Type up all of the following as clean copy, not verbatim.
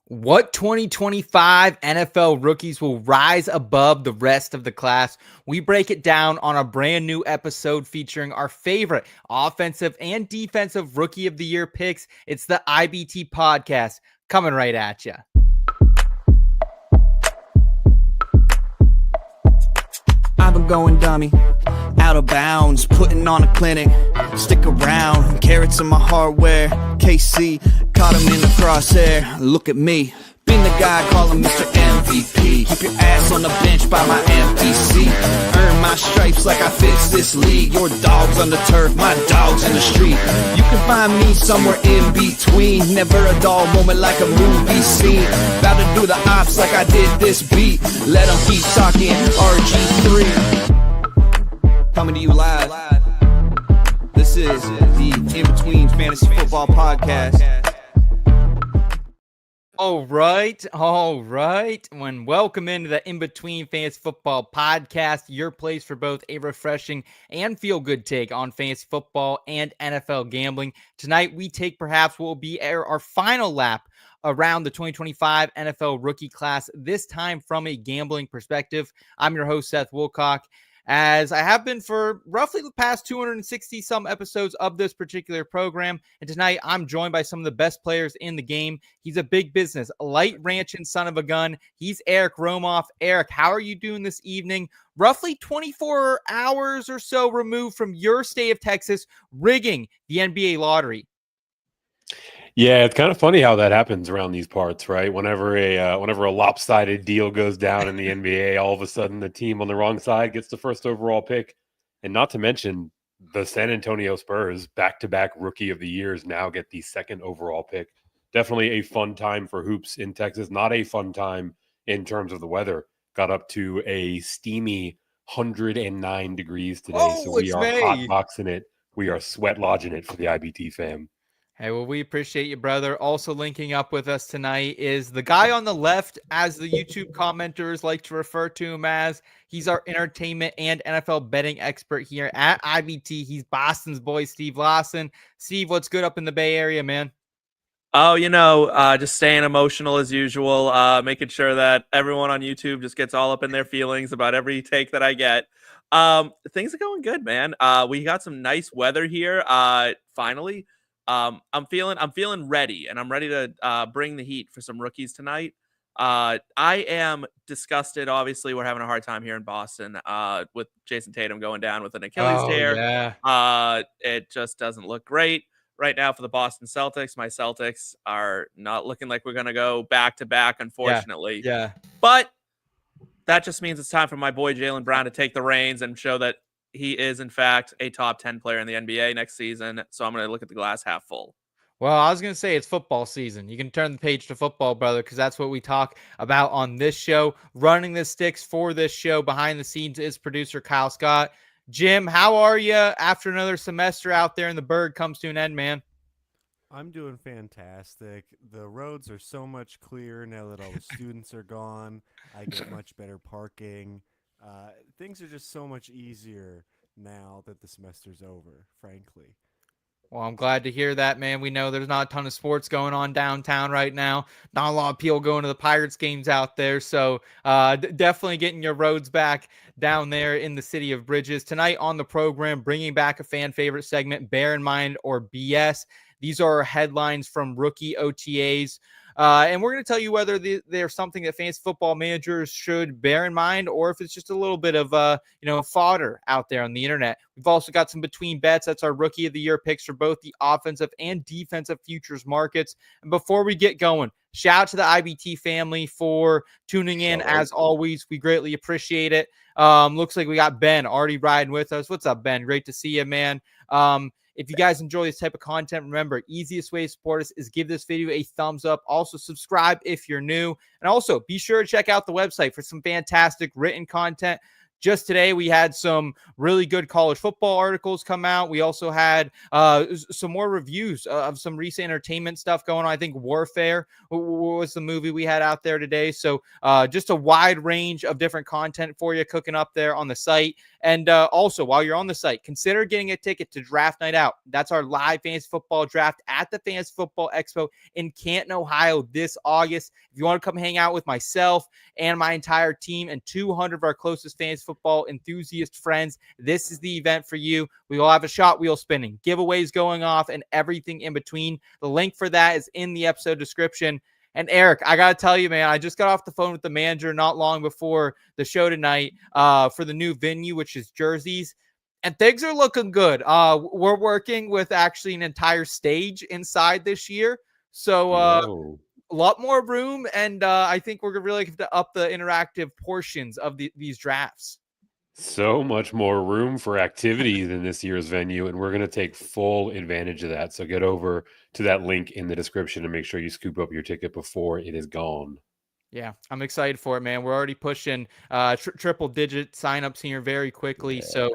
What 2025 NFL rookies will rise above the rest of the class? We break it down on a brand new episode featuring our favorite offensive and defensive rookie of the year picks. It's the IBT podcast coming right at you. I've been going dummy, out of bounds, putting on a clinic. Stick around, carrots in my hardware. KC, caught him in the crosshair. Look at me, been the guy, call him Mr. MVP. Keep your ass on the bench by my MPC. Earn my stripes like I fix this league. Your dog's on the turf, my dog's in the street. You can find me somewhere in between. Never a dull moment like a movie scene. About to do the ops like I did this beat. Let them keep talking RG3. Coming to you live. This is the In Between Fantasy Football Podcast. All right. Welcome into the In Between Fantasy Football Podcast, your place for both a refreshing and feel-good take on fantasy football and NFL gambling. Tonight, we take perhaps what will be our final lap around the 2025 NFL rookie class, this time from a gambling perspective. I'm your host, Seth Wilcock, as I have been for roughly the past 260 some episodes of this particular program. And tonight I'm joined by some of the best players in the game. He's a big business, a light ranching son of a gun. He's Eric Romoff. Eric, how are you doing this evening? Roughly 24 hours or so removed from your state of Texas rigging the NBA lottery. Yeah, it's kind of funny how that happens around these parts, right? Whenever a lopsided deal goes down in the NBA, all of a sudden the team on the wrong side gets the first overall pick. And not to mention the San Antonio Spurs, back-to-back rookie of the years, now get the second overall pick. Definitely a fun time for hoops in Texas. Not a fun time in terms of the weather. Got up to a steamy 109 degrees today, so we are hotboxing it. We are sweat lodging it for the IBT fam. Hey, well, we appreciate you, brother. Also linking up with us tonight is the guy on the left, as the YouTube commenters like to refer to him as. He's our entertainment and NFL betting expert here at IBT. He's Boston's boy, Steve Lawson. Steve, what's good up in the Bay Area, man? Oh, just staying emotional as usual, making sure that everyone on YouTube just gets all up in their feelings about every take that I get. Things are going good, man. We got some nice weather here, finally. I'm feeling ready, and I'm ready to bring the heat for some rookies tonight. I am disgusted. Obviously, we're having a hard time here in Boston with Jason Tatum going down with an Achilles tear. Yeah. It just doesn't look great right now for the Boston Celtics. My Celtics are not looking like we're going to go back-to-back, unfortunately. Yeah. But that just means it's time for my boy Jaylen Brown to take the reins and show that he is, in fact, a top 10 player in the NBA next season. So I'm going to look at the glass half full. Well, I was going to say it's football season. You can turn the page to football, brother, because that's what we talk about on this show. Running the sticks for this show behind the scenes is producer Kyle Scott. Jim, how are you after another semester out there and the bird comes to an end, man? I'm doing fantastic. The roads are so much clearer now that all the students are gone. I get much better parking. Things are just so much easier now that the semester's over, frankly. Well, I'm glad to hear that, man. We know there's not a ton of sports going on downtown right now. Not a lot of people going to the Pirates games out there. So definitely getting your roads back down there in the city of Bridges. Tonight on the program, bringing back a fan favorite segment, Bear in Mind or BS. These are our headlines from rookie OTAs. And we're going to tell you whether they're something that fantasy football managers should bear in mind or if it's just a little bit of fodder out there on the internet. We've also got some between bets. That's our rookie of the year picks for both the offensive and defensive futures markets. And before we get going, shout out to the IBT family for tuning in. As always, we greatly appreciate it. Looks like we got Ben already riding with us. What's up, Ben? Great to see you, man. If you guys enjoy this type of content, remember, easiest way to support us is give this video a thumbs up. Also, subscribe if you're new. And also, be sure to check out the website for some fantastic written content. Just today, we had some really good college football articles come out. We also had some more reviews of some recent entertainment stuff going on. I think Warfare was the movie we had out there today. So just a wide range of different content for you cooking up there on the site. And also, while you're on the site, consider getting a ticket to Draft Night Out. That's our live fantasy football draft at the Fantasy Football Expo in Canton, Ohio this August. If you want to come hang out with myself and my entire team and 200 of our closest fantasy football enthusiast friends, this is the event for you. We will have a shot wheel spinning, giveaways going off, and everything in between. The link for that is in the episode description. And Eric, I got to tell you, man, I just got off the phone with the manager not long before the show tonight for the new venue, which is Jerseys. And things are looking good. We're working with actually an entire stage inside this year. So a lot more room. And I think we're really going to up the interactive portions of these drafts. So much more room for activity than this year's venue, and we're going to take full advantage of that. So get over to that link in the description and make sure you scoop up your ticket before it is gone. Yeah, I'm excited for it, man. We're already pushing triple-digit signups here very quickly. So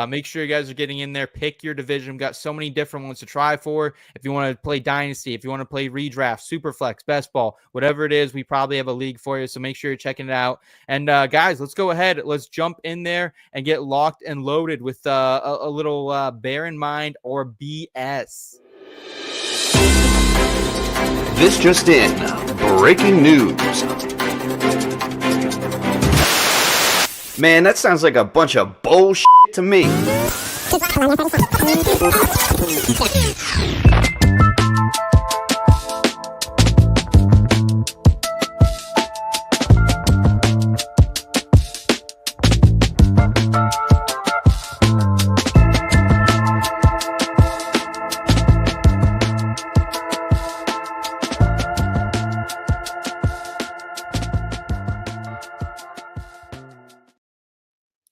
make sure you guys are getting in there. Pick your division. We've got so many different ones to try for. If you want to play Dynasty, if you want to play Redraft, Superflex, Best Ball, whatever it is, we probably have a league for you. So make sure you're checking it out. And guys, let's go ahead. Let's jump in there and get locked and loaded with a little bear in mind or BS. This just in, breaking news. Man, that sounds like a bunch of bullshit to me.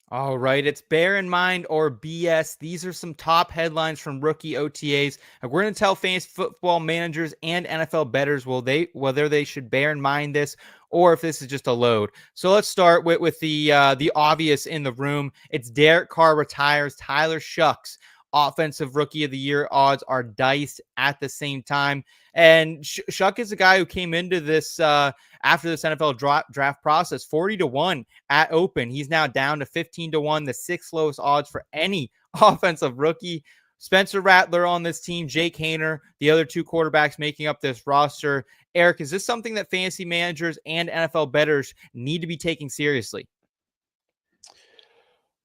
All right, it's bear in mind or BS. These are some top headlines from rookie OTAs. And we're going to tell fantasy football managers and NFL bettors whether they should bear in mind this or if this is just a load. So let's start with the obvious in the room. It's Derek Carr retires. Tyler Shough's offensive rookie of the year odds are diced at the same time. And Shough is a guy who came into this after this NFL draft process 40-1 at open. He's now down to 15-1, the sixth lowest odds for any offensive rookie. Spencer Rattler on this team, Jake Haener, the other two quarterbacks making up this roster. Eric, is this something that fantasy managers and NFL bettors need to be taking seriously?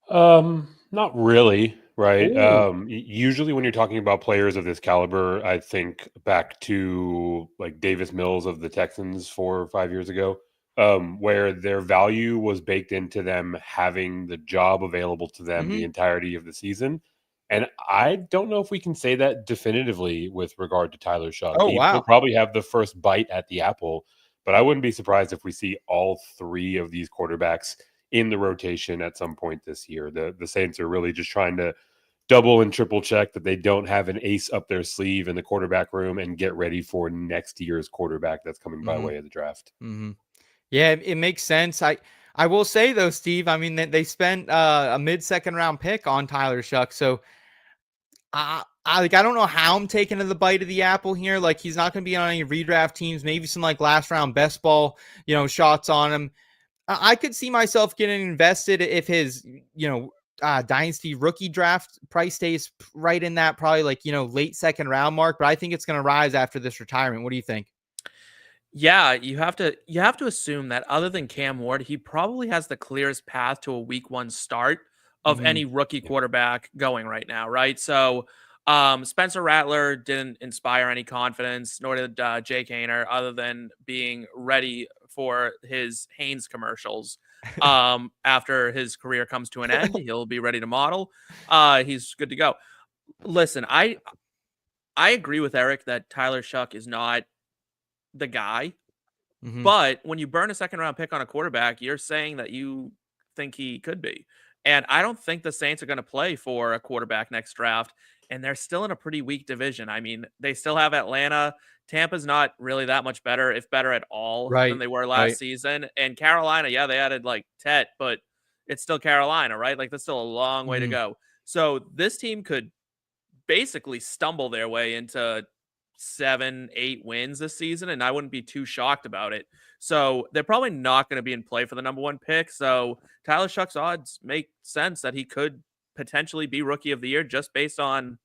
Not really. Right. Ooh. Usually when you're talking about players of this caliber, I think back to like Davis Mills of the Texans 4 or 5 years ago, where their value was baked into them having the job available to them the entirety of the season. And I don't know if we can say that definitively with regard to Tyler Shough. Oh, He'll wow. probably have the first bite at the apple, but I wouldn't be surprised if we see all three of these quarterbacks in the rotation at some point this year. The Saints are really just trying to double and triple check that they don't have an ace up their sleeve in the quarterback room and get ready for next year's quarterback that's coming by way of the draft. Yeah, it makes sense. I will say though, Steve, I mean, they spent a mid-second round pick on Tyler Shough. So I don't know how I'm taking the bite of the apple here. Like, he's not going to be on any redraft teams, maybe some like last round best ball, shots on him. I could see myself getting invested if his, dynasty rookie draft price stays right in that probably like, late second round mark, but I think it's going to rise after this retirement. What do you think? Yeah, you have to assume that other than Cam Ward, he probably has the clearest path to a week 1 start of any rookie quarterback going right now, right? So Spencer Rattler didn't inspire any confidence, nor did Jake Haener, other than being ready for his Haynes commercials. After his career comes to an end, he'll be ready to model. He's good to go. Listen, I agree with Eric that Tyler Shough is not the guy, but when you burn a second round pick on a quarterback, you're saying that you think he could be. And I don't think the Saints are going to play for a quarterback next draft. And they're still in a pretty weak division. I mean, they still have Atlanta. Tampa's not really that much better, if better at all, than they were last season. And Carolina, yeah, they added like Tet, but it's still Carolina, right? Like, that's still a long way to go. So this team could basically stumble their way into 7-8 wins this season, and I wouldn't be too shocked about it. So they're probably not going to be in play for the number 1 pick. So Tyler Shough's odds make sense that he could potentially be rookie of the year just based on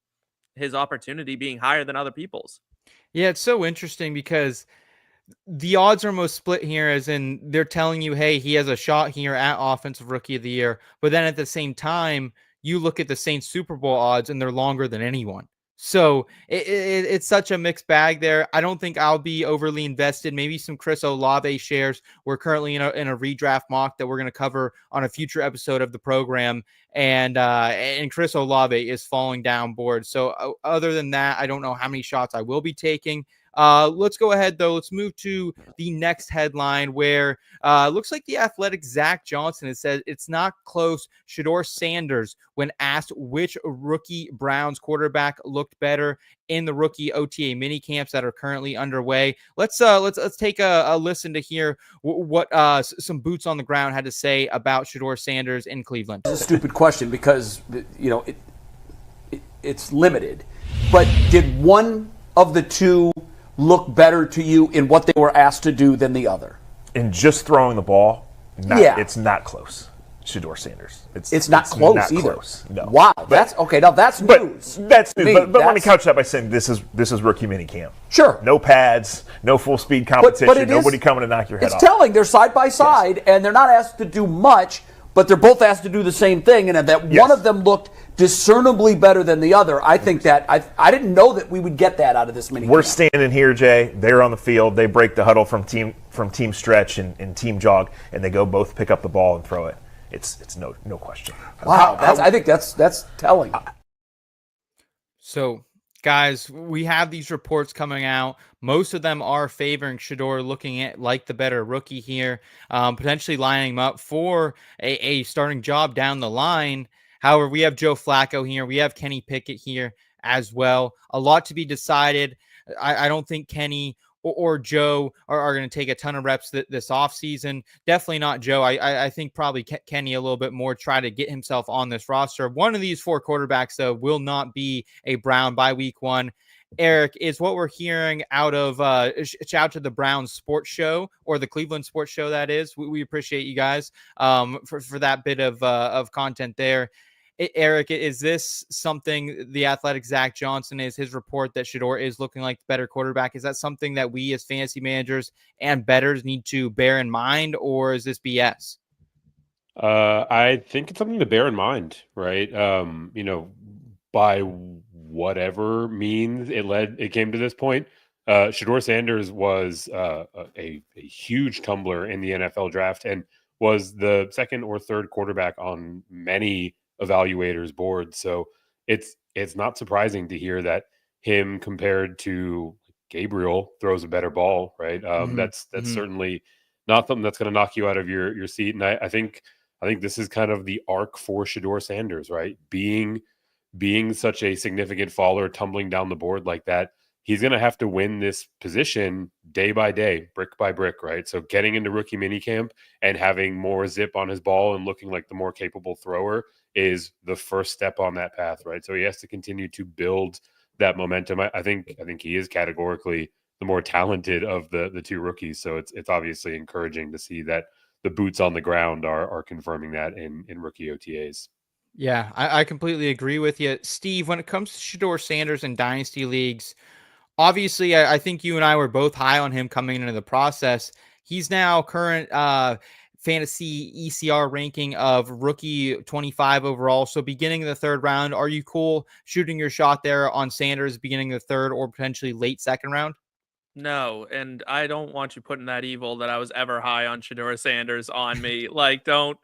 his opportunity being higher than other people's. Yeah, it's so interesting because the odds are most split here, as in they're telling you, hey, he has a shot here at offensive rookie of the year. But then at the same time, you look at the Saints Super Bowl odds and they're longer than anyone. So it's such a mixed bag there. I don't think I'll be overly invested. Maybe some Chris Olave shares. We're currently in a redraft mock that we're going to cover on a future episode of the program. And Chris Olave is falling down board. So other than that, I don't know how many shots I will be taking. Let's go ahead, though. Let's move to the next headline where looks like the Athletic Zach Johnson has said it's not close. Shedeur Sanders, when asked which rookie Browns quarterback looked better in the rookie OTA mini camps that are currently underway. Let's take a listen to hear what some boots on the ground had to say about Shedeur Sanders in Cleveland. It's a stupid question because it's limited. But did one of the two look better to you in what they were asked to do than the other? In just throwing the ball, it's not close. Shedeur Sanders. It's not close not either. Close, no. Wow, that's okay. Now that's news. That's news. But let me couch that by saying this is rookie minicamp. Sure. No pads, no full speed competition. Nobody coming to knock your head off. It's telling. They're side by side, and they're not asked to do much, but they're both asked to do the same thing. And that one of them looked discernibly better than the other. I think that I didn't know that we would get that out of this minicamp. We're standing here, Jay. They're on the field. They break the huddle from team stretch and team jog, and they go both pick up the ball and throw it. It's no question. Wow, I think that's telling. So, guys, we have these reports coming out. Most of them are favoring Shedeur, looking at like the better rookie here, potentially lining him up for a starting job down the line. However, we have Joe Flacco here. We have Kenny Pickett here as well. A lot to be decided. I don't think Kenny or Joe are going to take a ton of reps this offseason. Definitely not Joe. I think probably Kenny a little bit more, try to get himself on this roster. One of these 4 quarterbacks, though, will not be a Brown by week 1. Eric, is what we're hearing out of shout to the Browns Sports Show, or the Cleveland Sports Show, that is. We appreciate you guys for that bit of content there. Eric, is this something the Athletic Zach Johnson is his report that Shedeur is looking like the better quarterback? Is that something that we as fantasy managers and bettors need to bear in mind, or is this BS? I think it's something to bear in mind, right? By whatever means it came to this point, Shedeur Sanders was a huge tumbler in the NFL draft and was the 2nd or 3rd quarterback on many evaluators board. So it's not surprising to hear that him compared to Gabriel throws a better ball, right? That's certainly not something that's going to knock you out of your seat. And I think this is kind of the arc for Shedeur Sanders, right? Being such a significant faller, tumbling down the board like that, he's going to have to win this position day by day, brick by brick, right? So getting into rookie minicamp and having more zip on his ball and looking like the more capable thrower is the first step on that path, right? So he has to continue to build that momentum. I think he is categorically the more talented of the 2 rookies. So it's obviously encouraging to see that the boots on the ground are confirming that in rookie OTAs. Yeah, I completely agree with you. Steve, when it comes to Shedeur Sanders in dynasty leagues, obviously I think you and I were both high on him coming into the process. He's now current fantasy ECR ranking of rookie 25 overall. So beginning of the 3rd round, are you cool shooting your shot there on Sanders beginning of the 3rd or potentially late 2nd round? No, and I don't want you putting that evil that I was ever high on Shedeur Sanders on me. Like, don't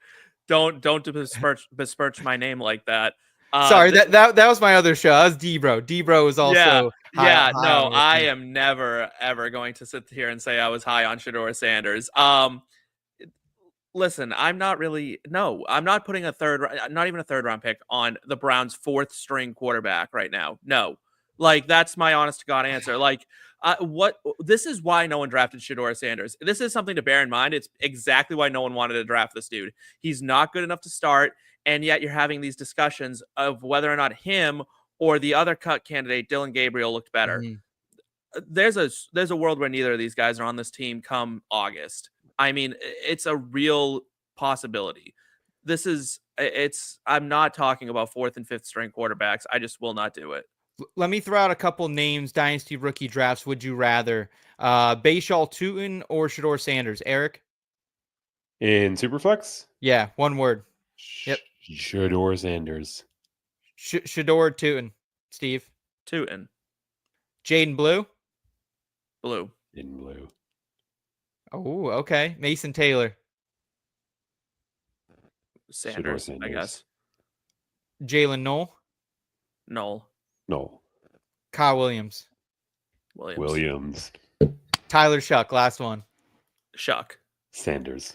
besmirch my name like that. Sorry, that was my other show. That was D-Bro. D-Bro was also high I am never ever going to sit here and say I was high on Shedeur Sanders. Listen, I'm not putting not even a 3rd round pick on the Browns' 4th string quarterback right now. No. Like, that's my honest to God answer. Like, this is why no one drafted Shedeur Sanders. This is something to bear in mind. It's exactly why no one wanted to draft this dude. He's not good enough to start, and yet you're having these discussions of whether or not him or the other cut candidate, Dillon Gabriel, looked better. there's a world where neither of these guys are on this team come August. I mean, it's a real possibility. I'm not talking about 4th and 5th string quarterbacks. I just will not do it. Let me throw out a couple names. Dynasty rookie drafts. Would you rather Bayshall Tootin or Shedeur Sanders? Eric? In Superflex? Yeah, one word. Yep. Shedeur Sanders. Shedeur Tootin. Steve? Tootin. Jaden Blue? Blue. In blue. Oh, okay. Mason Taylor? Sanders, I guess. Jalen Knoll? Noel. No. Kyle Williams? Williams. Tyler Shough, last one. Shough. Sanders.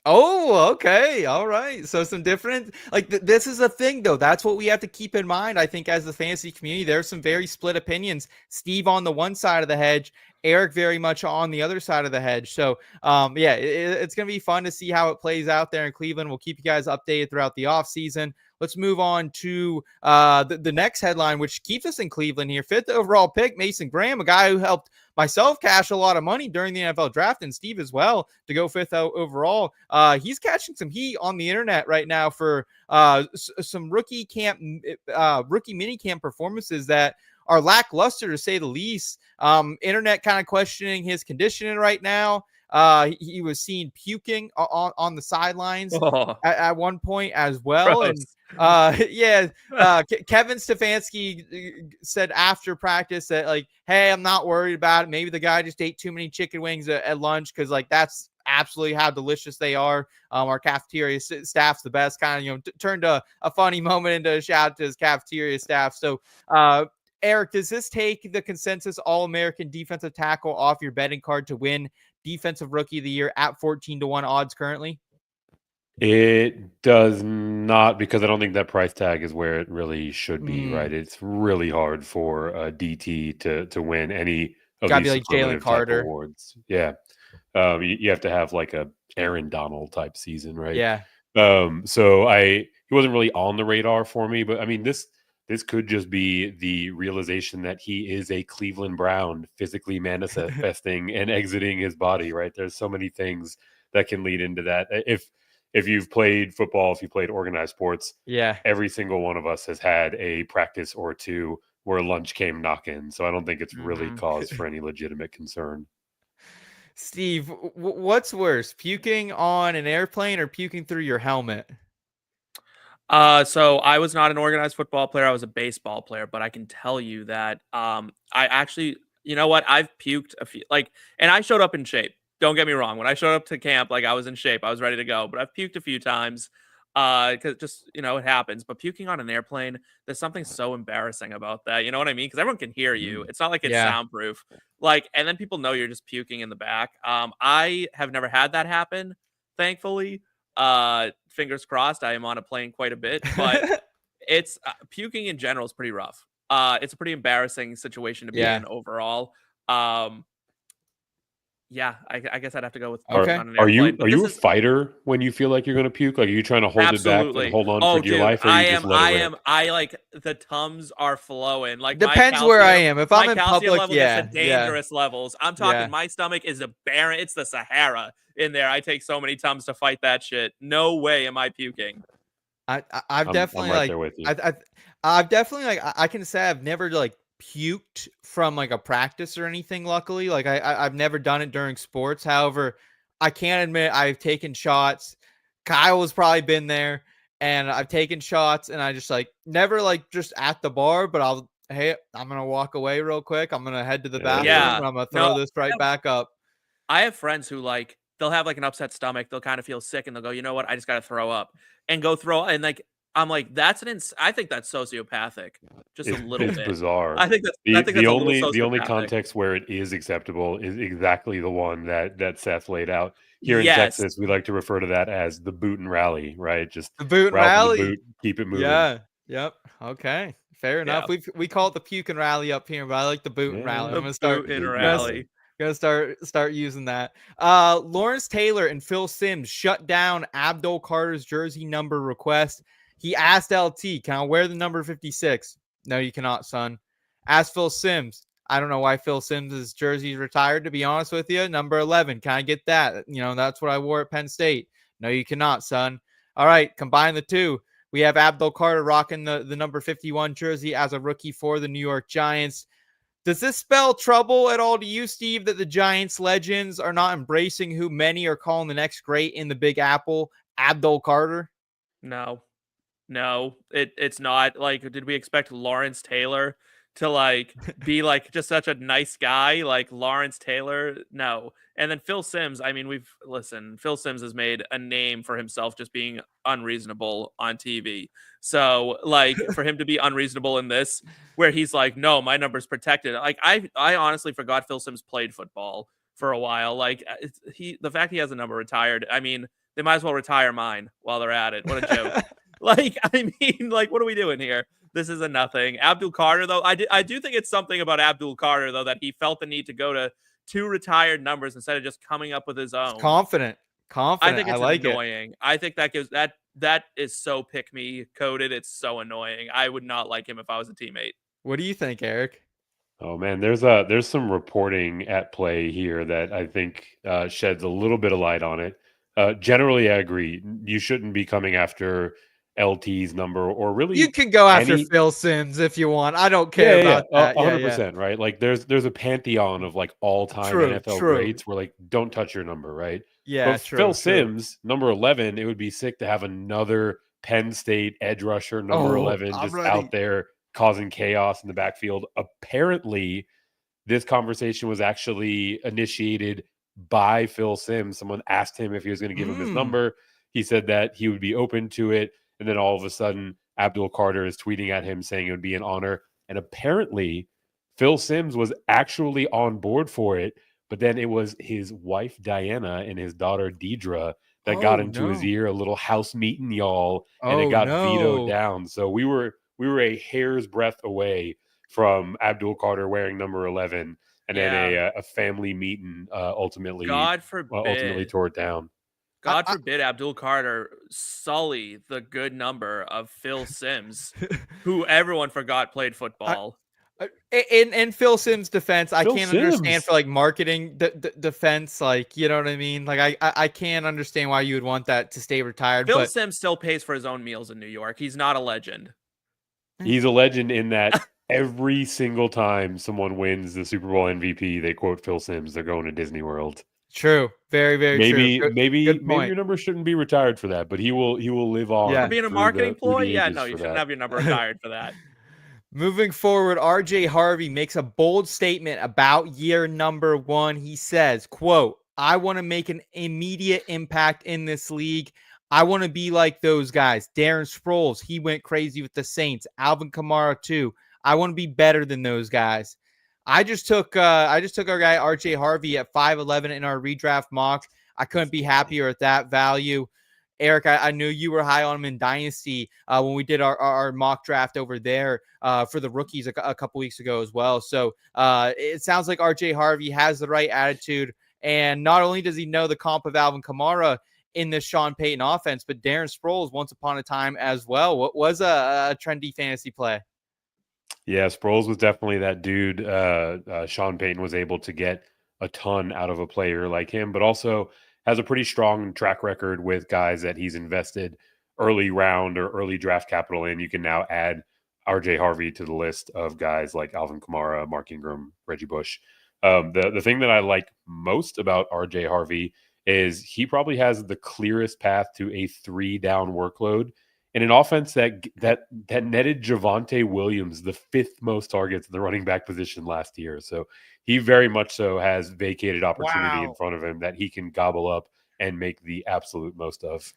Oh, okay. All right. So some different, like this is a thing though. That's what we have to keep in mind. I think as the fantasy community, there's some very split opinions. Steve on the one side of the hedge, Eric very much on the other side of the hedge. So yeah, it's going to be fun to see how it plays out there in Cleveland. We'll keep you guys updated throughout the off season. Let's move on to the next headline, which keeps us in Cleveland here. 5th overall pick, Mason Graham, a guy who helped myself cash a lot of money during the NFL draft, and Steve as well, to go 5th overall. He's catching some heat on the internet right now for some rookie minicamp performances that are lackluster, to say the least. Internet kind of questioning his conditioning right now. He was seen puking on the sidelines at one point as well. Gross. And Kevin Stefanski said after practice that, like, hey, I'm not worried about it. Maybe the guy just ate too many chicken wings at lunch, because like that's absolutely how delicious they are. Our cafeteria staff's the best. Kind of, turned a funny moment into a shout out to his cafeteria staff. So Eric, does this take the consensus All-American defensive tackle off your betting card to win Defensive Rookie of the Year at 14-1 odds currently? It does not, because I don't think that price tag is where it really should be, right? It's really hard for a DT to win any of Gotta these be like Jalen Carter awards. Yeah. You have to have like a Aaron Donald type season, right? Yeah. So he wasn't really on the radar for me, but I mean, this could just be the realization that he is a Cleveland Brown, physically manifesting and exiting his body, right? There's so many things that can lead into that. If you've played football, if you played organized sports, yeah, every single one of us has had a practice or two where lunch came knocking. So I don't think it's really cause for any legitimate concern. Steve, what's worse, puking on an airplane or puking through your helmet? So I was not an organized football player. I was a baseball player, but I can tell you that I actually, you know what? I've puked a few, and I showed up in shape. Don't get me wrong. When I showed up to camp, I was in shape. I was ready to go, but I've puked a few times because just, it happens. But puking on an airplane, there's something so embarrassing about that. You know what I mean? Because everyone can hear you. It's not like it's soundproof. And then people know you're just puking in the back. I have never had that happen, thankfully. Fingers crossed. I am on a plane quite a bit, but it's puking in general is pretty rough. It's a pretty embarrassing situation to be in overall. Yeah, I guess I'd have to go with. Okay. On an Are you airplane, a fighter when you feel like you're going to puke? Like, are you trying to hold it back and hold on for dear life? Or I am. The Tums are flowing. Depends where I am. If I'm in public, level gets to dangerous levels. I'm talking. My stomach is a barren. It's the Sahara in there. I take so many Tums to fight that shit. No way am I puking. I've definitely right there with you. I've definitely I can say I've never puked from a practice or anything. Luckily, I've never done it during sports. However, I can't admit I've taken shots. Kyle has probably been there, and I've taken shots, and I just never just at the bar, but I'm gonna walk away real quick. I'm gonna head to the bathroom. And I'm gonna throw this right back up. I have friends who they'll have an upset stomach. They'll kind of feel sick, and they'll go, you know what? I just got to throw up and go throw. And I'm like, that's I think that's sociopathic, just a little bit. It's bizarre. I think that's the only context where it is acceptable is exactly the one that Seth laid out. Here in Texas, we like to refer to that as the boot and rally, right? Just the boot and rally, the boot, keep it moving. Yeah. Yep. Okay. Fair enough. We call it the puke and rally up here, but I like the boot and rally. I'm gonna start boot and rally. Gonna start using that. Lawrence Taylor and Phil Simms shut down Abdul Carter's jersey number request. He asked LT, can I wear the number 56? No, you cannot, son. Asked Phil Simms, I don't know why Phil Simms' jersey is retired, to be honest with you. Number 11. Can I get that? That's what I wore at Penn State. No, you cannot, son. All right, combine the two. We have Abdul Carter rocking the number 51 jersey as a rookie for the New York Giants. Does this spell trouble at all to you, Steve, that the Giants legends are not embracing who many are calling the next great in the Big Apple, Abdul Carter? No, it's not. Like, did we expect Lawrence Taylor to like be like just such a nice guy like Lawrence Taylor? No. And then Phil Simms, I mean, Phil Simms has made a name for himself just being unreasonable on TV. So like for him to be unreasonable in this, where he's like, no, my number's protected. Like I honestly forgot Phil Simms played football for a while. Like the fact he has a number retired, I mean, they might as well retire mine while they're at it. What a joke. Like, I mean, like, what are we doing here? This is a nothing. Abdul Carter, though, I do think it's something about Abdul Carter, though, that he felt the need to go to 2 retired numbers instead of just coming up with his own. It's confident. I think it's like annoying. I think that gives that is so pick me coded. It's so annoying. I would not like him if I was a teammate. What do you think, Eric? Oh man, there's some reporting at play here that I think sheds a little bit of light on it. Generally, I agree. You shouldn't be coming after LT's number, or really you can go after Phil Simms if you want. I don't care about that. 100%, right? Like there's a pantheon of like all-time NFL greats where like don't touch your number, right? Yeah, but Phil Simms, number 11, it would be sick to have another Penn State edge rusher, number 11, just out there causing chaos in the backfield. Apparently, this conversation was actually initiated by Phil Simms. Someone asked him if he was going to give him his number. He said that he would be open to it. And then all of a sudden, Abdul Carter is tweeting at him saying it would be an honor. And apparently, Phil Simms was actually on board for it. But then it was his wife, Diana, and his daughter, Deidre, that got into his ear, a little house meeting, y'all. And it got vetoed down. So we were a hair's breadth away from Abdul Carter wearing number 11. And then a family meeting ultimately tore it down. God forbid Abdul Carter sully the good number of Phil Simms, who everyone forgot played football. In Phil Simms' defense, I can't understand for like marketing defense, like, you know what I mean? Like I can't understand why you would want that to stay retired. Phil Simms still pays for his own meals in New York. He's not a legend. He's a legend in that every single time someone wins the Super Bowl MVP, they quote Phil Simms. They're going to Disney World. True. Very, very true. Maybe your number shouldn't be retired for that, but he will live on. For being a marketing ploy? Yeah, no, you shouldn't have your number retired for that. Moving forward, RJ Harvey makes a bold statement about year number 1. He says, quote, I want to make an immediate impact in this league. I want to be like those guys. Darren Sproles, he went crazy with the Saints. Alvin Kamara too. I want to be better than those guys. I just took our guy RJ Harvey at 5'11" in our redraft mock. I couldn't be happier at that value. Eric, I knew you were high on him in Dynasty when we did our mock draft over there for the rookies a couple weeks ago as well. So it sounds like RJ Harvey has the right attitude. And not only does he know the comp of Alvin Kamara in this Sean Payton offense, but Darren Sproles once upon a time as well. What was a trendy fantasy play? Yeah, Sproles was definitely that dude. Sean Payton was able to get a ton out of a player like him, but also has a pretty strong track record with guys that he's invested early round or early draft capital in. You can now add RJ Harvey to the list of guys like Alvin Kamara, Mark Ingram, Reggie Bush. The thing that I like most about RJ Harvey is he probably has the clearest path to a 3-down workload in an offense that netted Javonte Williams the 5th most targets in the running back position last year. So he very much so has vacated opportunity in front of him that he can gobble up and make the absolute most of.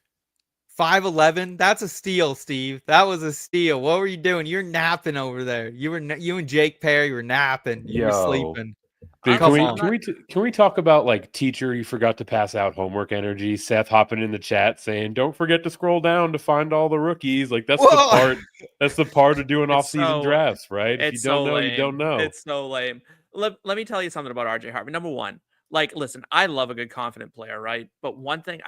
5'11", that's a steal, Steve. That was a steal. What were you doing? You're napping over there. You and Jake Perry were napping. You were sleeping. Dude, can we talk about like teacher you forgot to pass out homework energy? Seth hopping in the chat saying, "Don't forget to scroll down to find all the rookies." Like that's the part. That's the part of doing off-season drafts, right? If you don't know, you don't know. It's so lame. Let me tell you something about RJ Harvey. Number one, Like, listen, I love a good confident player, right? But one thing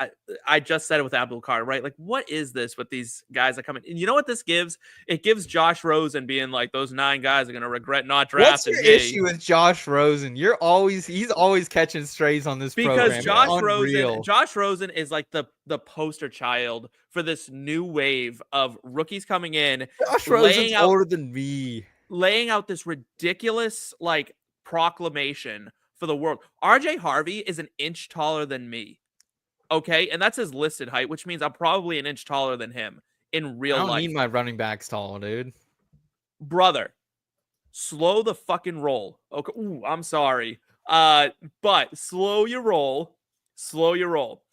I just said it with Abdul Carr, right? Like, what is this with these guys that come in? And you know what this gives? It gives Josh Rosen being like, those 9 guys are gonna regret not What's drafting your me. issue with Josh Rosen? He's always catching strays on this Because program. Josh Rosen is like the poster child for this new wave of rookies coming in, Josh Rosen's older than me. laying out this ridiculous like proclamation for the world. RJ Harvey is an inch taller than me. Okay, and that's his listed height, which means I'm probably an inch taller than him in real I don't life. need my running backs tall, dude. Brother, slow the fucking roll. Okay, ooh, I'm sorry. But slow your roll. Slow your roll.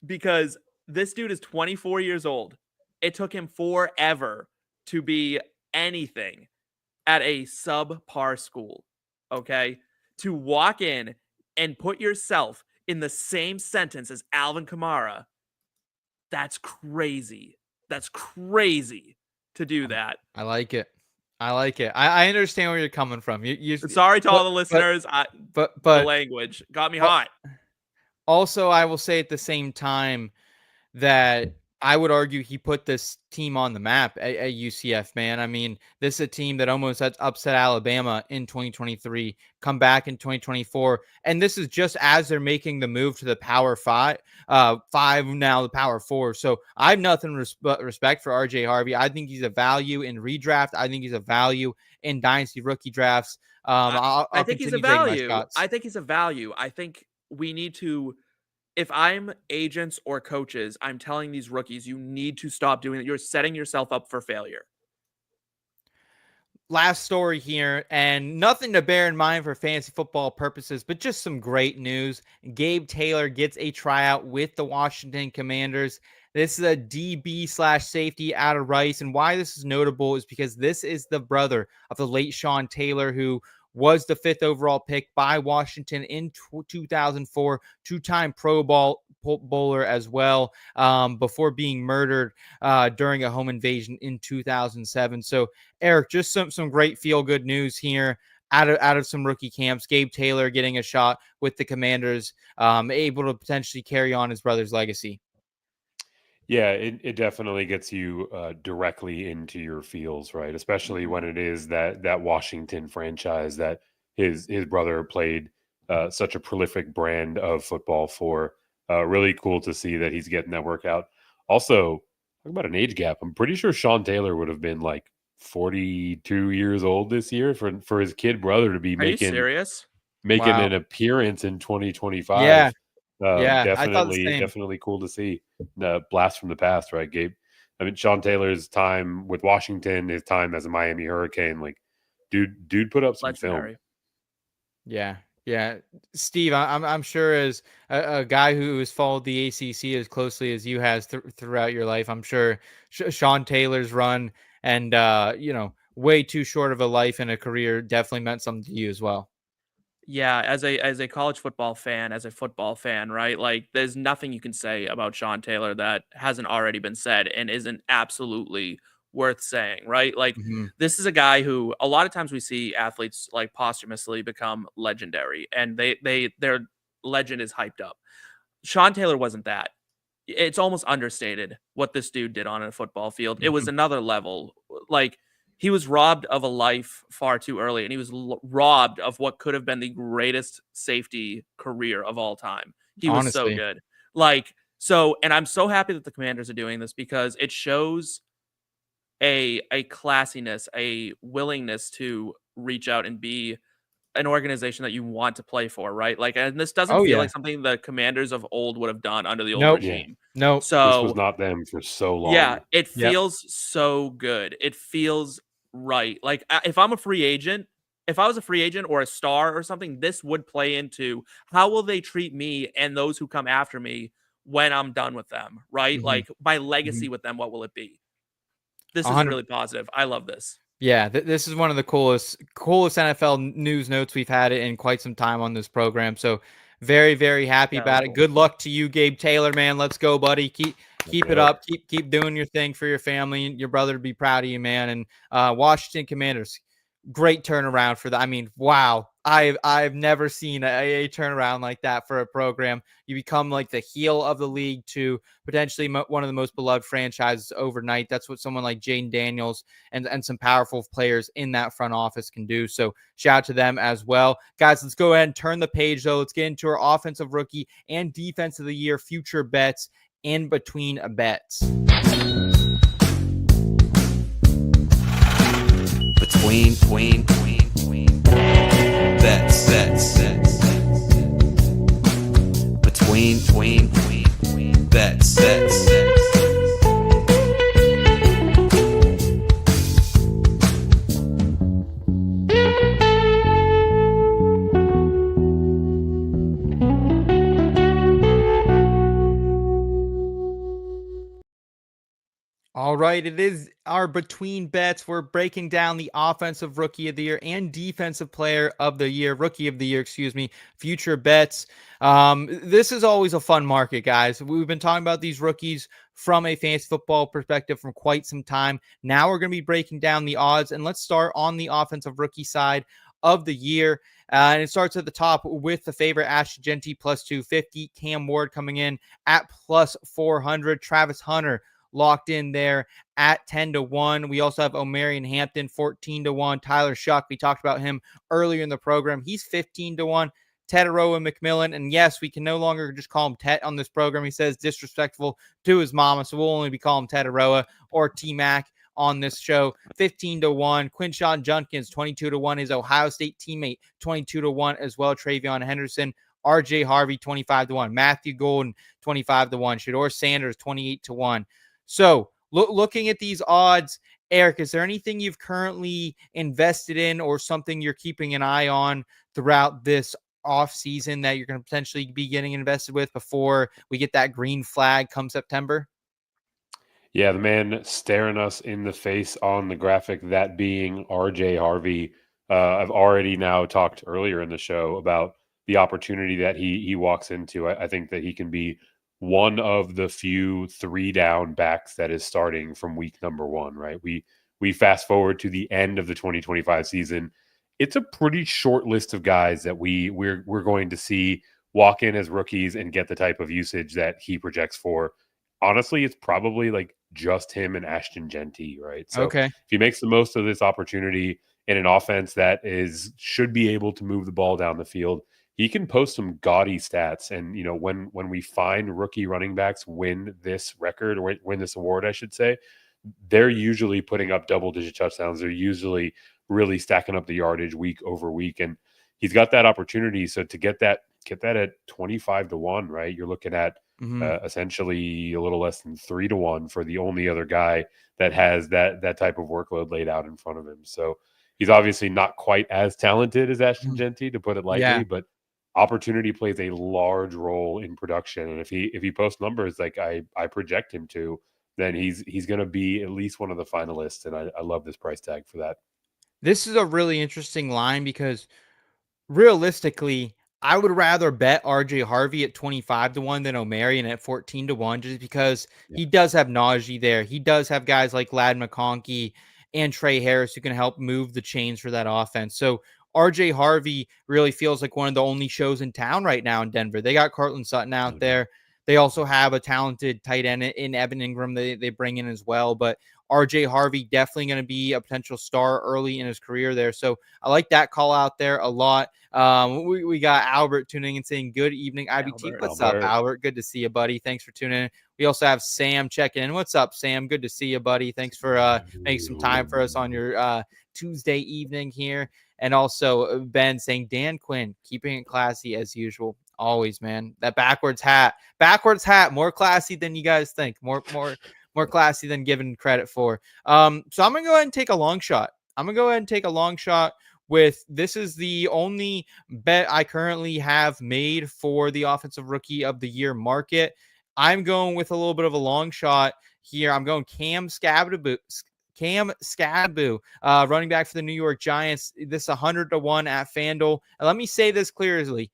Because this dude is 24 years old. It took him forever to be anything at a subpar school. Okay? To walk in and put yourself in the same sentence as Alvin Kamara, that's crazy. That's crazy to do that. I like it. I understand where you're coming from. You Sorry to all the listeners. But the language got me hot. Also, I will say at the same time that I would argue he put this team on the map at UCF, man. I mean, this is a team that almost upset Alabama in 2023, come back in 2024. And this is just as they're making the move to the Power 5, now the Power 4. So I have nothing but respect for RJ Harvey. I think he's a value in redraft. I think he's a value in dynasty rookie drafts. I think he's a value. I think he's a value. I think we need to, if I'm agents or coaches, I'm telling these rookies, you need to stop doing it. You're setting yourself up for failure. Last story here, and nothing to bear in mind for fantasy football purposes, but just some great news. Gabe Taylor gets a tryout with the Washington Commanders. This is a DB/safety out of Rice, and why this is notable is because this is the brother of the late Sean Taylor, who was the 5th overall pick by Washington in 2004, two-time Pro Bowler as well, before being murdered during a home invasion in 2007. So, Eric, just some great feel-good news here out of some rookie camps. Gabe Taylor getting a shot with the Commanders, able to potentially carry on his brother's legacy. Yeah, it definitely gets you directly into your feels, right? Especially when it is that Washington franchise that his brother played such a prolific brand of football for. Really cool to see that he's getting that workout. Also, talk about an age gap. I'm pretty sure Sean Taylor would have been like 42 years old this year for his kid brother to be making an appearance in 2025. Yeah. Definitely cool to see. Blast from the past, right, Gabe? I mean, Sean Taylor's time with Washington, his time as a Miami Hurricane, like, dude put up some legendary film. Yeah. Steve, I'm sure as a guy who has followed the ACC as closely as you has throughout your life, I'm sure Sean Taylor's run and way too short of a life and a career definitely meant something to you as well. Yeah, as a college football fan, right? Like, there's nothing you can say about Sean Taylor that hasn't already been said and isn't absolutely worth saying, right? Like, this is a guy who a lot of times we see athletes like posthumously become legendary, and their legend is hyped up. Sean Taylor wasn't that. It's almost understated what this dude did on a football field. It was another level. Like, he was robbed of a life far too early, and he was robbed of what could have been the greatest safety career of all time. He was so good. And I'm so happy that the Commanders are doing this because it shows a classiness, a willingness to reach out and be an organization that you want to play for, right? Like, and this doesn't feel like something the Commanders of old would have done under the old regime. No, so this was not them for so long. Yeah, it feels so good. It feels right. Like, if I'm a free agent, if I was a free agent or a star or something, this would play into how will they treat me and those who come after me when I'm done with them, right? Like, my legacy with them, what will it be? This is really positive. I love this. Yeah, this is one of the coolest NFL news notes we've had in quite some time on this program. So very, very happy about it. Good luck to you, Gabe Taylor, man. Let's go, buddy. Keep it up. Keep doing your thing for your family and your brother to be proud of you, man. And Washington Commanders, great turnaround for that. I mean, wow. I've never seen a turnaround like that for a program. You become like the heel of the league to potentially one of the most beloved franchises overnight. That's what someone like Jane Daniels and some powerful players in that front office can do. So shout out to them as well. Guys, let's go ahead and turn the page, though. Let's get into our offensive rookie and defense of the year future bets in between bets. Between bets. Between bets. All right, it is our between bets. We're breaking down the offensive rookie of the year and defensive player of the year, rookie of the year, future bets. This is always a fun market, guys. We've been talking about these rookies from a fantasy football perspective for quite some time. Now we're going to be breaking down the odds, and let's start on the offensive rookie side of the year. And it starts at the top with the favorite Ashton Jeanty plus 250, Cam Ward coming in at plus 400, Travis Hunter locked in there at 10-1. We also have Omarion Hampton 14-1. Tyler Shough, we talked about him earlier in the program. He's 15-1. Tetairoa McMillan, and yes, we can no longer just call him Tet on this program. He says disrespectful to his mama, so we'll only be calling him Tetairoa or T-Mac on this show. 15-1. Quinshawn Judkins 22-1. His Ohio State teammate 22-1 as well. Travion Henderson, RJ Harvey 25-1. Matthew Golden 25-1. Shedeur Sanders 28-1. So looking at these odds, Eric, is there anything you've currently invested in or something you're keeping an eye on throughout this off season that you're going to potentially be getting invested with before we get that green flag come September? Yeah, the man staring us in the face on the graphic, that being RJ Harvey. I've already now talked earlier in the show about the opportunity that he walks into. I think that he can be one of the few 3-down backs that is starting from week number 1, right? We fast forward to the end of the 2025 season. It's a pretty short list of guys that we're going to see walk in as rookies and get the type of usage that he projects for. Honestly, it's probably like just him and Ashton Jeanty, right? So Okay. if he makes the most of this opportunity in an offense that should be able to move the ball down the field, he can post some gaudy stats. And, when we find rookie running backs win this record, or win this award, I should say, they're usually putting up double-digit touchdowns. They're usually really stacking up the yardage week over week. And he's got that opportunity. So to get that at 25-1, right? You're looking at essentially a little less than 3-1 for the only other guy that has that type of workload laid out in front of him. So he's obviously not quite as talented as Ashton Jeanty, to put it lightly, but opportunity plays a large role in production. And if he posts numbers like I project him to, then he's going to be at least one of the finalists. And I love this price tag for that. This is a really interesting line because realistically, I would rather bet RJ Harvey at 25-1 than Omarion at 14-1, just because he does have Najee there. He does have guys like Ladd McConkey and Trey Harris who can help move the chains for that offense. So RJ Harvey really feels like one of the only shows in town right now in Denver. They got Cortland Sutton out there. They also have a talented tight end in Evan Ingram they bring in as well. But RJ Harvey definitely going to be a potential star early in his career there. So I like that call out there a lot. We got Albert tuning in saying, good evening, IBT. What's up, Albert? Good to see you, buddy. Thanks for tuning in. We also have Sam checking in. What's up, Sam? Good to see you, buddy. Thanks for making some time for us on your Tuesday evening here. And also Ben saying, Dan Quinn, keeping it classy as usual. Always, man. That backwards hat, more classy than you guys think. More classy than given credit for. So I'm going to go ahead and take a long shot. With this is the only bet I currently have made for the offensive rookie of the year market. I'm going with a little bit of a long shot here. I'm going Cam Skattebo, running back for the New York Giants. This 100-1 at FanDuel. And let me say this clearly.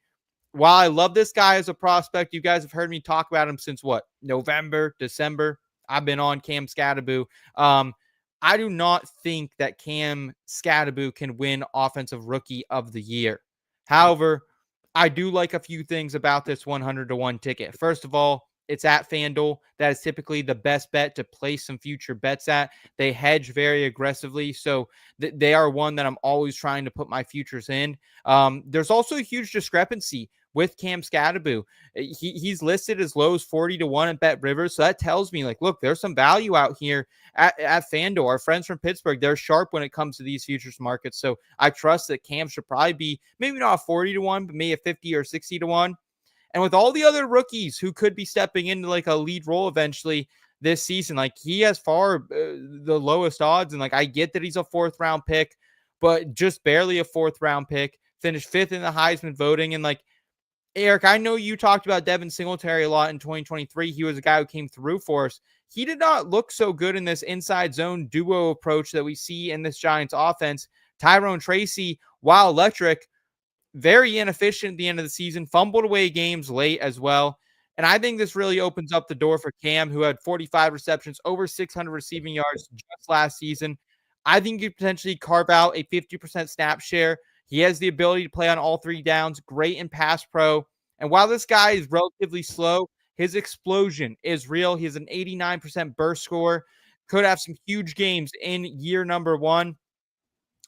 While I love this guy as a prospect, you guys have heard me talk about him since November, December. I've been on Cam Skattebo. I do not think that Cam Skattebo can win offensive rookie of the year. However, I do like a few things about this 100-1 ticket. First of all, it's at FanDuel. That is typically the best bet to place some future bets at. They hedge very aggressively, so they are one that I'm always trying to put my futures in. There's also a huge discrepancy with Cam Skattebo. He's listed as low as 40-1 at Bet Rivers, so that tells me, like, look, there's some value out here at FanDuel. Our friends from Pittsburgh, they're sharp when it comes to these futures markets, so I trust that Cam should probably be maybe not 40-1, but maybe a 50 or 60-1. And with all the other rookies who could be stepping into like a lead role eventually this season, like he has far the lowest odds. And like, I get that he's a 4th round pick, but just barely a 4th round pick, finished 5th in the Heisman voting. And like, Eric, I know you talked about Devin Singletary a lot in 2023. He was a guy who came through for us. He did not look so good in this inside zone duo approach that we see in this Giants offense. Tyrone Tracy, while electric, very inefficient at the end of the season, fumbled away games late as well. And I think this really opens up the door for Cam, who had 45 receptions, over 600 receiving yards just last season. I think you potentially carve out a 50% snap share. He has the ability to play on all 3 downs, great in pass pro. And while this guy is relatively slow, his explosion is real. He has an 89% burst score, could have some huge games in year number 1.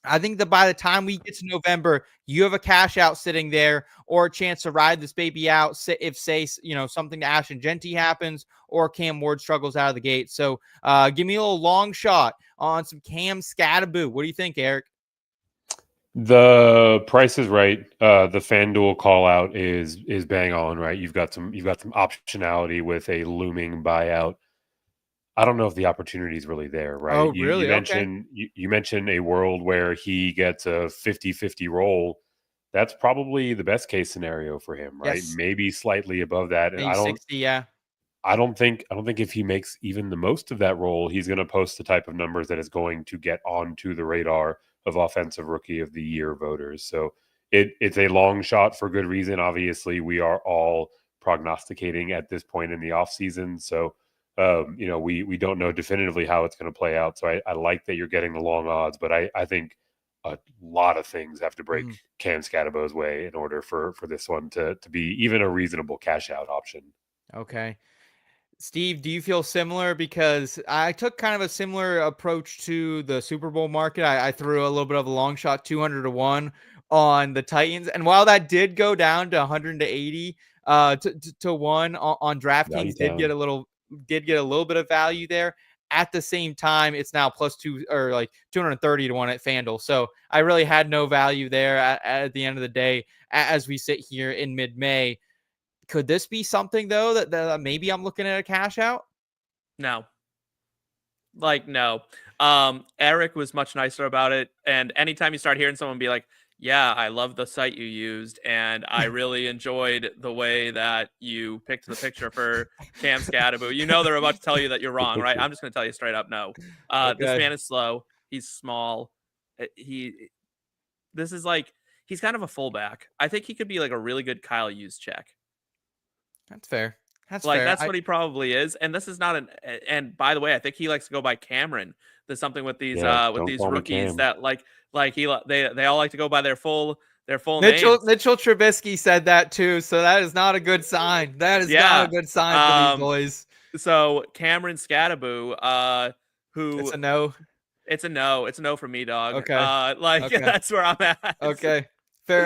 I think that by the time we get to November, you have a cash out sitting there or a chance to ride this baby out if, say, something to Ashton Jeanty happens or Cam Ward struggles out of the gate. So give me a little long shot on some Cam Skattebo. What do you think, Eric? The price is right. The FanDuel call out is bang on, right? You've got some optionality with a looming buyout. I don't know if the opportunity is really there, right? Oh, really? You mentioned a world where he gets a 50-50 roll. That's probably the best case scenario for him, right? Yes. Maybe slightly above that. Maybe 60, yeah. I don't think if he makes even the most of that role, he's going to post the type of numbers that is going to get onto the radar of Offensive Rookie of the Year voters. So it's a long shot for good reason. Obviously, we are all prognosticating at this point in the offseason. So we don't know definitively how it's going to play out. So I like that you're getting the long odds, but I think a lot of things have to break Cam Skattebo's way in order for this one to be even a reasonable cash out option. Okay. Steve, do you feel similar? Because I took kind of a similar approach to the Super Bowl market. I threw a little bit of a long shot, 200-1 on the Titans. And while that did go down to 180 to 1 on DraftKings, did get a little bit of value there. At the same time, it's now +2 or like 230-1 at FanDuel. So I really had no value there at the end of the day as we sit here in mid-May. Could this be something, though, that maybe I'm looking at a cash out? No. No. Eric was much nicer about it. And anytime you start hearing someone be like, yeah, I love the site you used, and I really enjoyed the way that you picked the picture for Cam Skattebo, they're about to tell you that you're wrong, right? I'm just going to tell you straight up, no. This man is slow. He's small. He's kind of a fullback. I think he could be like a really good Kyle Juszczyk. That's fair. That's fair. That's what he probably is. And this is not and by the way, I think he likes to go by Cameron. There's something with these rookies that they all like to go by their full names. Mitchell Trubisky said that too, so that is not a good sign. That is not a good sign for these boys. So Cameron Skattebo, who it's a no. It's a no. It's a no for me, dog. Okay. Okay. That's where I'm at. Okay. Fair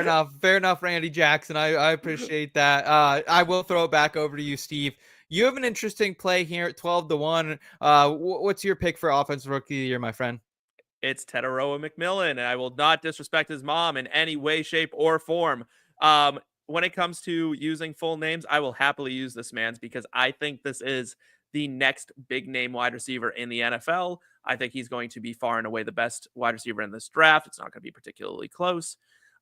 enough, Randy Jackson. I appreciate that. I will throw it back over to you, Steve. You have an interesting play here at 12-1. What's your pick for Offensive Rookie of the Year, my friend? It's Tetairoa McMillan, and I will not disrespect his mom in any way, shape, or form. When it comes to using full names, I will happily use this man's because I think this is the next big name wide receiver in the NFL. I think he's going to be far and away the best wide receiver in this draft. It's not going to be particularly close.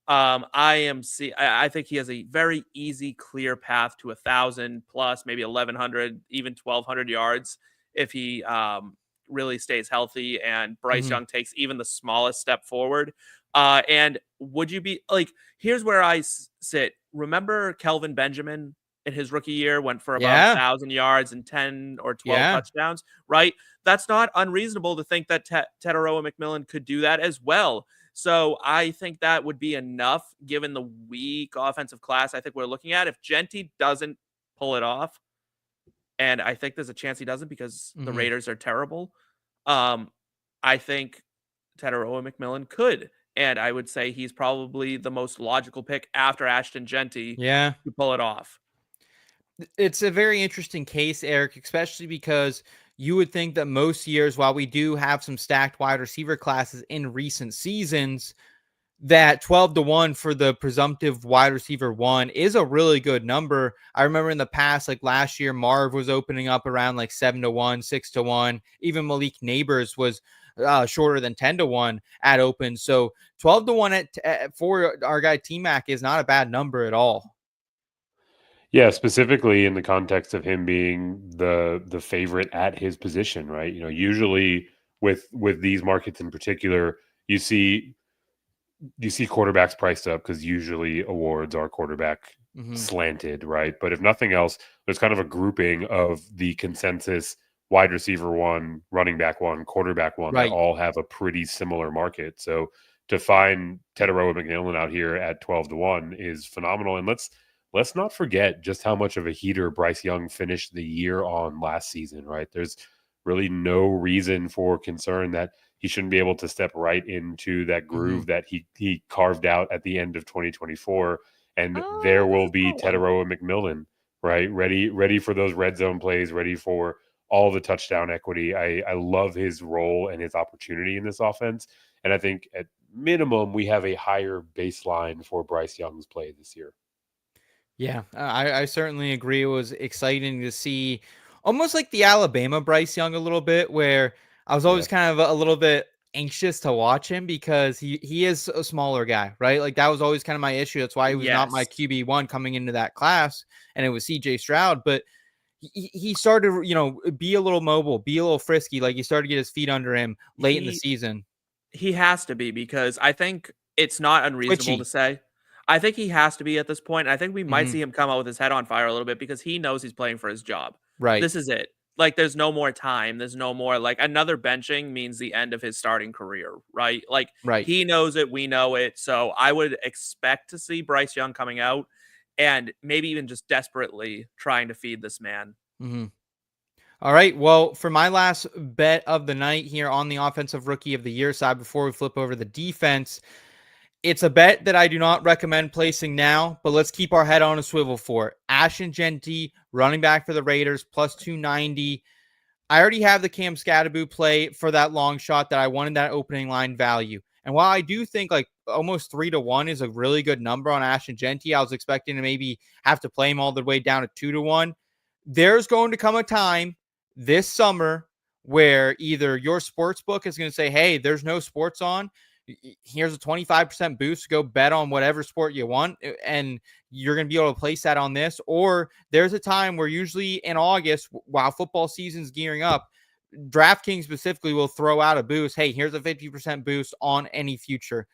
I think he has a very easy, clear path to 1,000 plus, maybe 1,100, even 1,200 yards if he really stays healthy and Bryce Young takes even the smallest step forward. And would you be like, here's where I sit. Remember Kelvin Benjamin in his rookie year went for about 1,000 yards and 10 or 12 touchdowns, right? That's not unreasonable to think that Tetairoa McMillan could do that as well. So I think that would be enough given the weak offensive class I think we're looking at. If Jeanty doesn't pull it off, and I think there's a chance he doesn't because the Raiders are terrible, I think Tetairoa McMillan could. And I would say he's probably the most logical pick after Ashton Jeanty Yeah. to pull it off. It's a very interesting case, Eric, especially because you would think that most years, while we do have some stacked wide receiver classes in recent seasons, that 12-1 for the presumptive wide receiver one is a really good number. I remember in the past, like last year, Marv was opening up around like 7-1, 6-1. Even Malik Neighbors was shorter than 10-1 at open. So 12-1 for our guy T-Mac is not a bad number at all. Yeah, specifically in the context of him being the favorite at his position, right? You know, usually with these markets in particular, you see quarterbacks priced up because usually awards are quarterback slanted, right? But if nothing else, there's kind of a grouping of the consensus wide receiver one, running back one, quarterback one that all have a pretty similar market. So to find Tetairoa McMillan out here at 12-1 is phenomenal. And let's not forget just how much of a heater Bryce Young finished the year on last season, right? There's really no reason for concern that he shouldn't be able to step right into that groove that he carved out at the end of 2024. And there will be Tetairoa McMillan, right? Ready for those red zone plays, ready for all the touchdown equity. I love his role and his opportunity in this offense. And I think at minimum, we have a higher baseline for Bryce Young's play this year. Yeah, I certainly agree. It was exciting to see almost like the Alabama Bryce Young a little bit, where I was always kind of a little bit anxious to watch him because he is a smaller guy, right? Like that was always kind of my issue. That's why he was not my QB1 coming into that class, and it was CJ Stroud. But he started to, be a little mobile, be a little frisky. Like he started to get his feet under him late in the season. He has to be, because I think it's not unreasonable to say. I think he has to be at this point. I think we might see him come out with his head on fire a little bit because he knows he's playing for his job. Right. This is it. Like, there's no more time. There's no more, like, another benching means the end of his starting career, right? Like, he knows it. We know it. So I would expect to see Bryce Young coming out and maybe even just desperately trying to feed this man. All right. Well, for my last bet of the night here on the offensive rookie of the year side, before we flip over the defense, it's a bet that I do not recommend placing now, but let's keep our head on a swivel for it. Ashton Jeanty, running back for the Raiders, plus 290. I already have the Cam Skattebo play for that long shot that I wanted that opening line value. And while I do think like almost 3-1 is a really good number on Ashton Jeanty, I was expecting to maybe have to play him all the way down to 2-1. There's going to come a time this summer where either your sports book is going to say, hey, there's no sports on. Here's a 25% boost to go bet on whatever sport you want, and you're going to be able to place that on this. Or there's a time where usually in August, while football season's gearing up, DraftKings specifically will throw out a boost. Hey, here's a 50% boost on any future.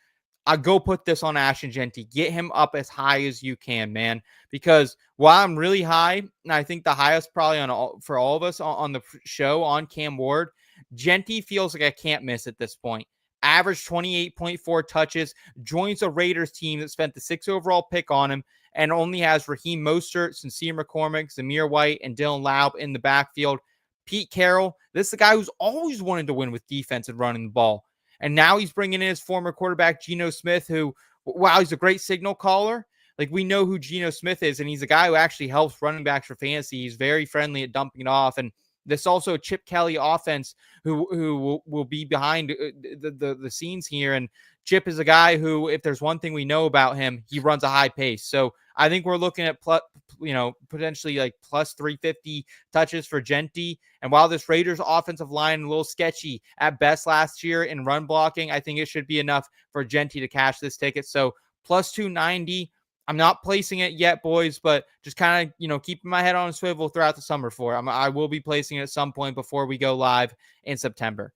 I'll go put this on Ashton Jeanty. Get him up as high as you can, man. Because while I'm really high, and I think the highest probably for all of us on the show on Cam Ward, Jeanty feels like I can't miss at this point. Average 28.4 touches, joins a Raiders team that spent the 6th overall pick on him and only has Raheem Mostert, Sincere McCormick, Zamir White, and Dillon Laub in the backfield. Pete Carroll, this is the guy who's always wanted to win with defense and running the ball. And now he's bringing in his former quarterback, Geno Smith, who, wow, he's a great signal caller. Like, we know who Geno Smith is, and he's a guy who actually helps running backs for fantasy. He's very friendly at dumping it off. And this also Chip Kelly offense who will be behind the scenes here. And Chip is a guy who, if there's one thing we know about him, he runs a high pace. So I think we're looking at potentially like plus 350 touches for Jeanty. And while this Raiders offensive line a little sketchy at best last year in run blocking, I think it should be enough for Jeanty to cash this ticket. So plus 290. I'm not placing it yet, boys, but just kind of, keeping my head on a swivel throughout the summer for it. I will be placing it at some point before we go live in September.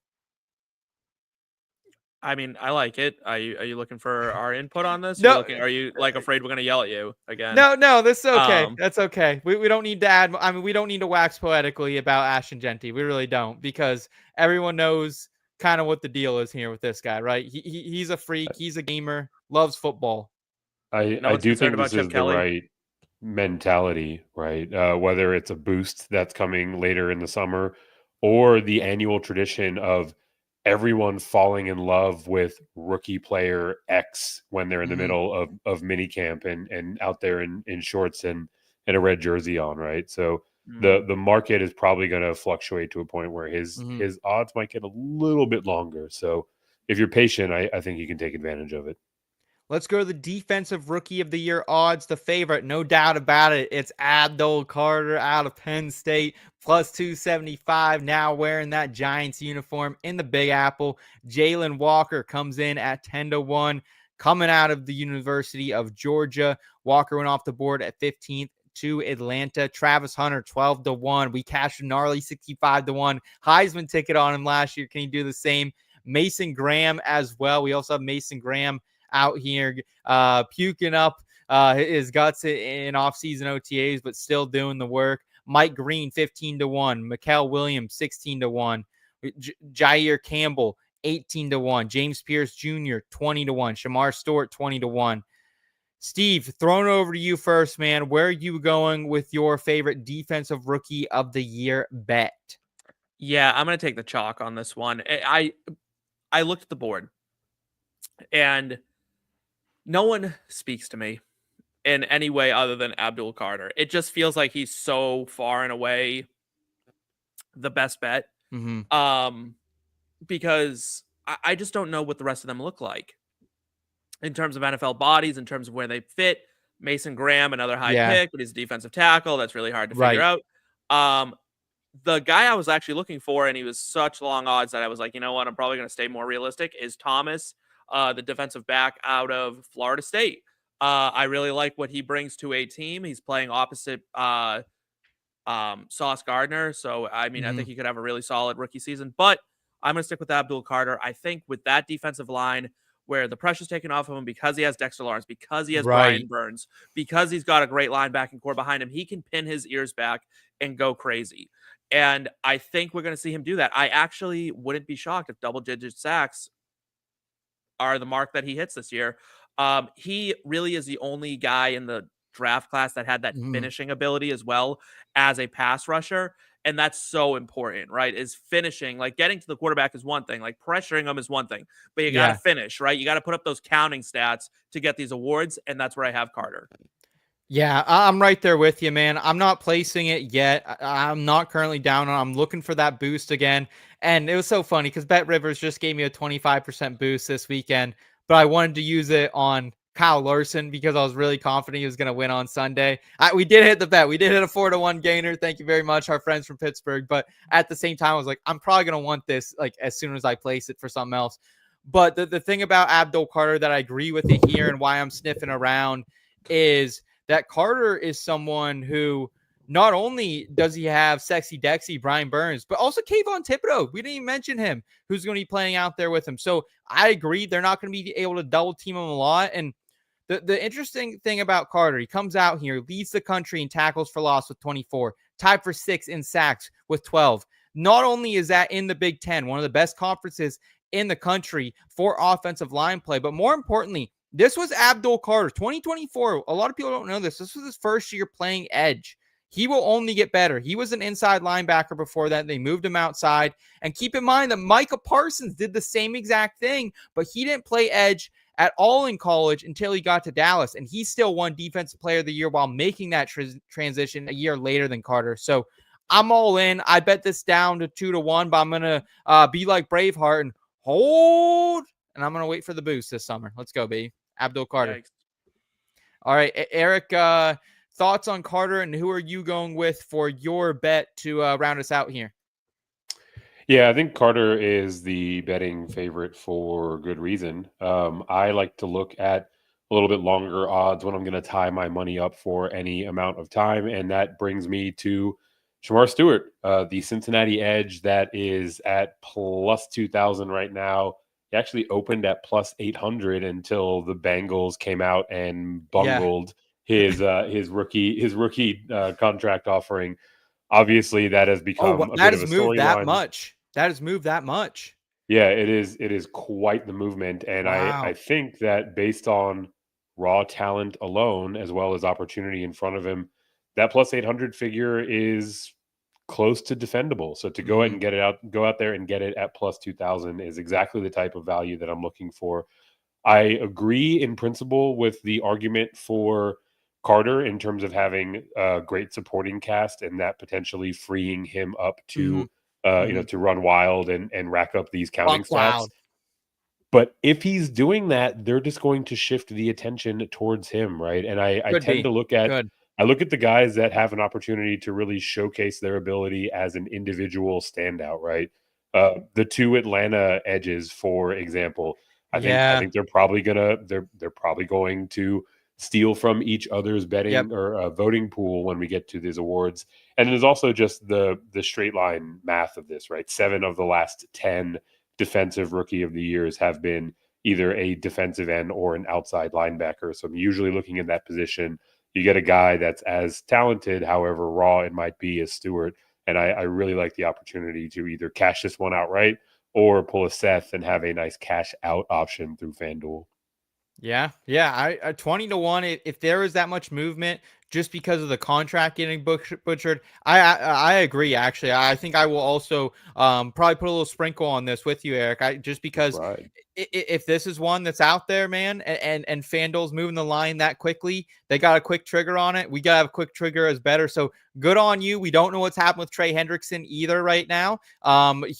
I mean, I like it. Are you looking for our input on this? No. Are you like afraid we're going to yell at you again? No, this is okay. That's okay. We don't need to add. I mean, we don't need to wax poetically about Ashton Jeanty. We really don't, because everyone knows kind of what the deal is here with this guy, right? He's a freak. He's a gamer, loves football. I one's do concerned think about this Chip is the Kelly. right mentality, right? Whether it's a boost that's coming later in the summer or the annual tradition of everyone falling in love with rookie player X when they're in the middle of minicamp and out there in shorts and a red jersey on, right? So the market is probably going to fluctuate to a point where his odds might get a little bit longer. So if you're patient, I think you can take advantage of it. Let's go to the defensive rookie of the year odds. The favorite, no doubt about it. It's Abdul Carter out of Penn State, plus 275. Now wearing that Giants uniform in the Big Apple. Jalen Walker comes in at 10-1. Coming out of the University of Georgia, Walker went off the board at 15th to Atlanta. Travis Hunter, 12-1. We cashed a gnarly 65-1 Heisman ticket on him last year. Can he do the same? Mason Graham as well. We also have Mason Graham out here puking up his guts in off-season OTAs, but still doing the work. Mike Green, 15-1. Mikael Williams, 16-1. Jair Campbell, 18-1. James Pierce Jr., 20-1. Shemar Stewart, 20-1. Steve, throwing it over to you first, man. Where are you going with your favorite defensive rookie of the year bet? Yeah, I'm going to take the chalk on this one. I looked at the board, and no one speaks to me in any way other than Abdul Carter. It just feels like he's so far and away the best bet. Because I just don't know what the rest of them look like in terms of NFL bodies, in terms of where they fit. Mason Graham, another high pick, but he's a defensive tackle. That's really hard to figure out. The guy I was actually looking for, and he was such long odds that I was like, you know what, I'm probably going to stay more realistic, is Thomas, the defensive back out of Florida State. I really like what he brings to a team. He's playing opposite Sauce Gardner. So, I mean, I think he could have a really solid rookie season. But I'm going to stick with Abdul Carter. I think with that defensive line, where the pressure's taken off of him because he has Dexter Lawrence, because he has Brian Burns, because he's got a great linebacking core behind him, he can pin his ears back and go crazy. And I think we're going to see him do that. I actually wouldn't be shocked if double-digit sacks are the mark that he hits this year. He really is the only guy in the draft class that had that finishing ability as well as a pass rusher. And that's so important, right? Is finishing, like getting to the quarterback is one thing, like pressuring them is one thing, but you got to finish, right? You got to put up those counting stats to get these awards. And that's where I have Carter. Yeah, I'm right there with you, man. I'm not placing it yet. I'm not currently down on. I'm looking for that boost again. And it was so funny because Bet Rivers just gave me a 25% boost this weekend, but I wanted to use it on Kyle Larson because I was really confident he was going to win on Sunday. We did hit the bet. We did hit a 4-1 gainer. Thank you very much, our friends from Pittsburgh. But at the same time, I was like, I'm probably going to want this like as soon as I place it for something else. But the thing about Abdul Carter that I agree with it here and why I'm sniffing around is that Carter is someone who not only does he have sexy Dexy Brian Burns, but also Kayvon Thibodeau. We didn't even mention him, who's going to be playing out there with him. So I agree. They're not going to be able to double team him a lot. And the interesting thing about Carter, he comes out here, leads the country in tackles for loss with 24, tied for 6 in sacks with 12. Not only is that in the Big Ten, one of the best conferences in the country for offensive line play, but more importantly, this was Abdul Carter, 2024. A lot of people don't know this. This was his first year playing edge. He will only get better. He was an inside linebacker before that. They moved him outside. And keep in mind that Micah Parsons did the same exact thing, but he didn't play edge at all in college until he got to Dallas. And he still won Defensive Player of the Year while making that transition a year later than Carter. So I'm all in. I bet this down to 2-1, but I'm going to be like Braveheart and hold. And I'm going to wait for the boost this summer. Let's go, baby. Abdul Carter. Yikes. All right, Eric, thoughts on Carter, and who are you going with for your bet to round us out here? Yeah, I think Carter is the betting favorite for good reason. I like to look at a little bit longer odds when I'm going to tie my money up for any amount of time, and that brings me to Shemar Stewart, the Cincinnati Edge that is at plus 2,000 right now. He actually opened at plus 800 until the Bengals came out and bungled his rookie contract offering. Obviously, that has become a bit of a storyline. That has moved that much. Yeah, it is. It is quite the movement, and I Wow. think that based on raw talent alone, as well as opportunity in front of him, that plus 800 figure is close to defendable. So to go ahead Mhm. and get it out, go out there and get it at plus 2,000 is exactly the type of value that I'm looking for. I agree in principle with the argument for Carter in terms of having a great supporting cast and that potentially freeing him up Mhm. to Mhm. to run wild and rack up these counting Buck stats. wild. But if he's doing that, they're just going to shift the attention towards him, right? And I Could tend be. to look at Good. I look at the guys that have an opportunity to really showcase their ability as an individual standout, right? The two Atlanta edges, for example, I Yeah. think they're probably going to steal from each other's Yep. betting or voting pool when we get to these awards. And there's also just the straight line math of this, right? 7 of the last 10 defensive rookie of the years have been either a defensive end or an outside linebacker. So I'm usually looking in that position. You get a guy that's as talented, however raw it might be, as Stewart. And I really like the opportunity to either cash this one outright or pull a Seth and have a nice cash out option through FanDuel. Yeah, yeah. I 20 to 1. If there is that much movement just because of the contract getting butchered, I agree. Actually, I think I will also probably put a little sprinkle on this with you, Eric. Just Let's because ride. if this is one that's out there, man, and FanDuel's moving the line that quickly, they got a quick trigger on it. We gotta have a quick trigger as better. So good on you. We don't know what's happened with Trey Hendrickson either right now.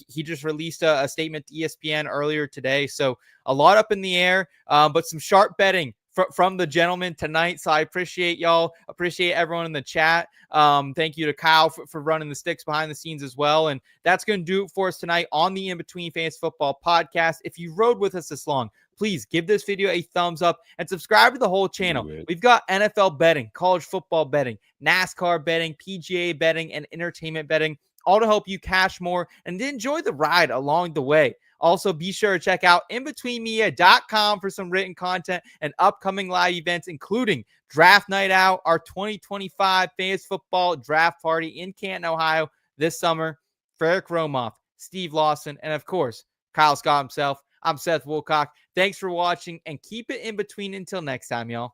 He just released a statement to ESPN earlier today. So a lot up in the air, but some sharp betting from the gentleman tonight. So I appreciate y'all. Appreciate everyone in the chat. Thank you to Kyle for running the sticks behind the scenes as well. And that's going to do it for us tonight on the In Between Fantasy Football podcast. If you rode with us this long, please give this video a thumbs up and subscribe to the whole channel. Do it. We've got NFL betting, college football betting, NASCAR betting, PGA betting, and entertainment betting, all to help you cash more and enjoy the ride along the way. Also, be sure to check out inbetweenmedia.com for some written content and upcoming live events, including Draft Night Out, our 2025 fantasy football draft party in Canton, Ohio this summer. For Eric Romoff, Steve Lawson, and of course, Kyle Scott himself, I'm Seth Wilcock. Thanks for watching and keep it in between until next time, y'all.